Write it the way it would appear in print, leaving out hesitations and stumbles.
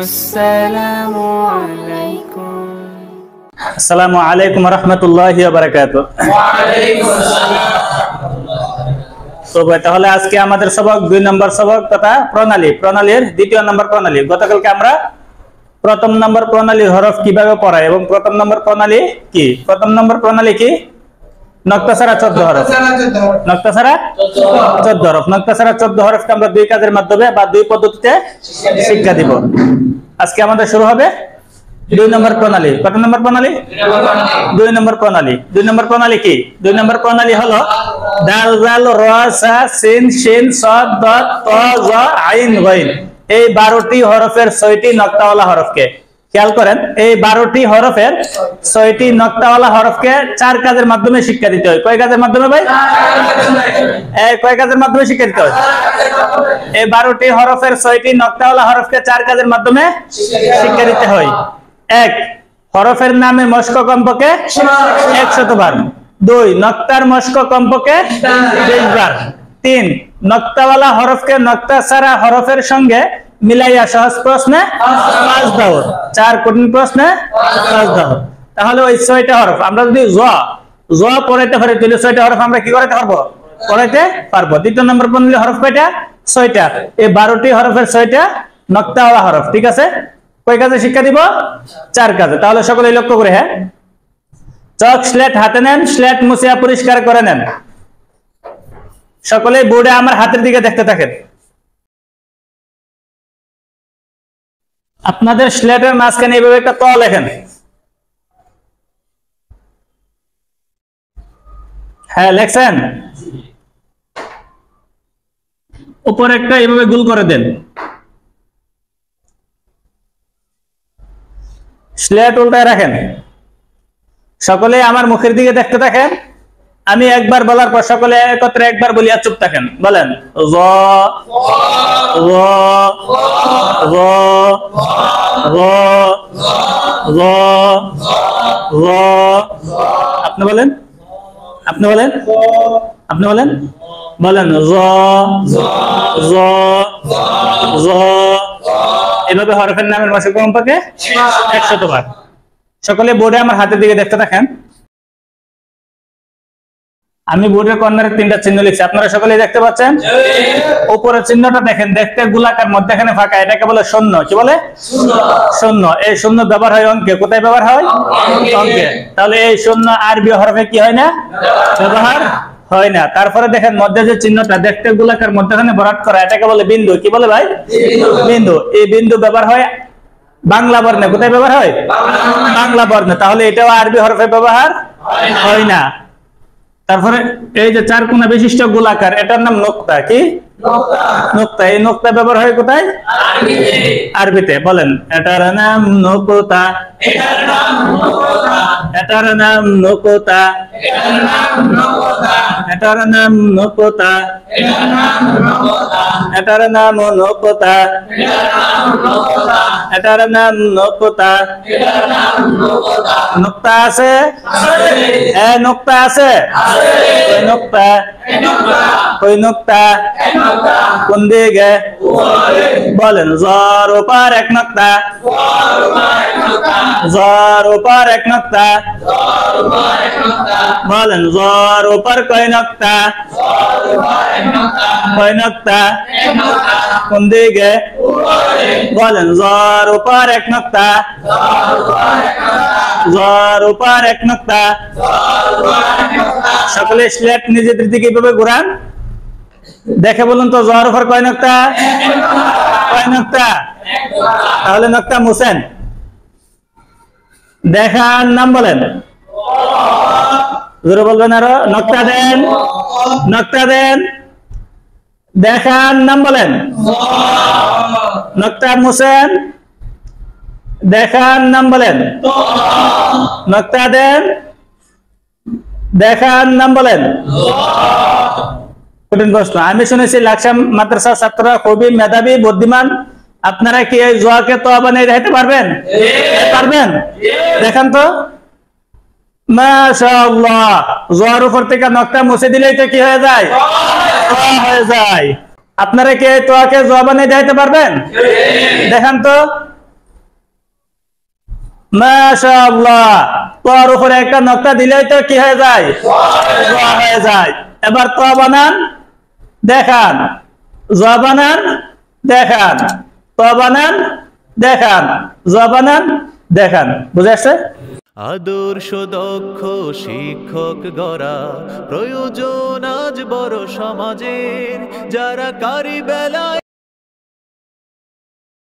আসসালামু আলাইকুম। আসসালামু আলাইকুম ওয়া রাহমাতুল্লাহি ওয়া বারাকাতুহু। ওয়া আলাইকুম আসসালাম। তো ভাই তাহলে আজকে আমাদের সবক 2 নম্বর সবক তথা প্রণালীর দ্বিতীয় নম্বর প্রণালী। গতকালকে আমরা প্রথম নম্বর প্রণালীর হরফ কিভাবে পড়াই এবং প্রথম নম্বর প্রণালী কি? প্রথম নম্বর প্রণালী কি? নক্তা ছাড়া 14 হরফ। নক্তা ছাড়া 14 হরফ। নক্তা ছাড়া 14 হরফকে আমরা দুই কাজের মাধ্যমে বা দুই পদ্ধতিতে শিক্ষা দিব। আজকে আমাদের শুরু হবে 2 নম্বর প্রণালী। কত নম্বর প্রণালী? 2 নম্বর প্রণালী। 2 নম্বর প্রণালী কি? 2 নম্বর প্রণালী হলো দাল জাল র সা সিন শিন সাদ দাত তা জা আইন গাইন। এই 12টি হরফের 6টি নক্তাওয়ালা হরফকে খেয়াল করেন, এই 12টি হরফের 6টি নক্তাওয়ালা হরফকে 4 কাজের মাধ্যমে শিক্ষা দিতে হয়। কয় কাজের মাধ্যমে ভাই? কয় কাজের মাধ্যমে শিক্ষা দিতে হয়? এই 12টি হরফের 6টি নক্তাওয়ালা হরফকে 4 কাজের মাধ্যমে শিক্ষা দিতে হয়। 1 হরফের নামে মশক কমপক্ষে 100 বার। 2 নক্তার মশক কমপক্ষে 20 বার। 3 নক্তাওয়ালা হরফকে নক্তা ছাড়া হরফের সঙ্গে মিলাইয়া সহজ প্রশ্নে 5 দাও। 4 কঠিন প্রশ্নে 5 দাও। তাহলে ওই 6টা হরফ আমরা যদি জ পড়াইতে পারি তাহলে 6টা হরফ আমরা কি করতে পারবো? পড়াইতে পারবো। দ্বিতীয় নম্বর প্রণালী হরফ কয়টা? 6টা। এই 12টি হরফের 6টা নক্তাওয়ালা হরফ। ঠিক আছে? কয় কাজে শিক্ষা দিব? 4 কাজে। তাহলে সকলেই লক্ষ্য করে, হ্যাঁ, চক স্লেট হাতে নেন, স্লেট মুছিয়া পরিষ্কার করে নেন। সকলেই বোর্ডে আমার হাতের দিকে দেখতে থাকেন। আপনাদের স্লেটের মাঝখানে এইভাবে একটা ত লেখেন। হ্যাঁ, লেখছেন? উপরে একটা এইভাবে গোল করে দেন। স্লেট উল্টায় রাখেন। সকলে আমার মুখের দিকে দেখতে থাকেন। আমি একবার বলার পর সকলে একত্রে একবার বলিয়া চুপ থাকেন। বলেন জ জ জ জ জ জ। আপনি বলেন, আপনি বলেন, আপনি বলেন, বলেন জ জ জ। এভাবে হরফের নামের মশক কমপক্ষে 100 বার। সকলে বোর্ডে আমার হাতের দিকে দেখতে থাকেন। আমি বোর্ডের কর্নারে 3টা চিহ্ন লিখছি, আপনারা সকলেই দেখতে পাচ্ছেন। উপরের চিহ্নটা দেখেন, দেখতে গোলাকার, মধ্যখানে ফাঁকা, এটাকে বলে শূন্য। কি বলে? শূন্য। এই শূন্য ব্যবহার হয় অঙ্কে। কোথায় ব্যবহার হয়? অঙ্কে। তাহলে এই শূন্য আরবি হরফে কি হয় না? ব্যবহার হয় না। তারপরে দেখেন মধ্যে যে চিহ্নটা দেখতে গোলাকার, মধ্যখানে ভরাট করা, এটাকে বলে বিন্দু। কি বলে ভাই? বিন্দু। এই বিন্দু ব্যবহার হয় বাংলা বর্ণে। কোথায় ব্যবহার হয়? বাংলা বর্ণে। তাহলে এটাও আরবি হরফে ব্যবহার হয় না। তারপরে এই যে 4 কোণা বিশিষ্ট গোলাকার, এটার নাম নোক্তা। কি? নোক্তা। এই নোক্তা ব্যবহার হয় কোথায়? আরবিতে। বলেন এটার নাম নোক্তা, এটার নাম নোক্তা, এটার নাম নোক্তা, এটার নাম নোক্তা, এটার নাম নোক্তা, এটার নাম নোক্তা। নোক্তা আছে? নোক্তা আছে? ওই নোক্তা, ওই নোক্তা কোন দিকে? বলেন জর উপর 1 নোক্তা, জর উপর 1 নোক্তা। বলেন জর উপর কয় নোক্তা? কয় নোক্তা? কোন দিকে? বলেন জর উপর 1 নোক্তা, জর উপর 1 নোক্তা। সকলে স্লেট নিজেদের দিকে এভাবে ঘুরান, দেখে বলুন তো জর উপর কয় নোক্তা? কয় নোক্তা? তাহলে নোক্তা মুছেন। দেখার নাম বলেন। জোরে বলবেন আরো। নোক্তা দেন, নোক্তা দেন। দেখার নাম বলেন। নোক্তা মুছেন। দেখার নাম বলেন। নোক্তা দেন। দেখার নাম বলেন। কঠিন প্রশ্ন। আমি শুনেছি লাকসাম মাদ্রাসার ছাত্ররা খুবই মেধাবী, বুদ্ধিমান। আপনারা কি এই জোয়াকে তো বানিয়ে দেখাতে পারবেন? পারবেন? দেখান তো। মাশাআল্লাহ। জোয়ার উপর থেকে নকটা মুছে দিলেই তো কি হয়ে যায়? হয়ে যায়। আপনারা কি এই তোয়াকে জোয়া বানিয়ে দেখাতে পারবেন? দেখান তো। মাশাআল্লাহ, তোর উপরে একটা নকটা দিলেই তো কি হয়ে যায়? জ হয়ে যায়। এবার ত বানান দেখান, জ বানান দেখান, ত বানান দেখান, জ বানান দেখান। বুঝে আসছে? আদর্শ দক্ষ শিক্ষক গড়া প্রয়োজন আজ বড় সমাজের, যারা কারি বেলায়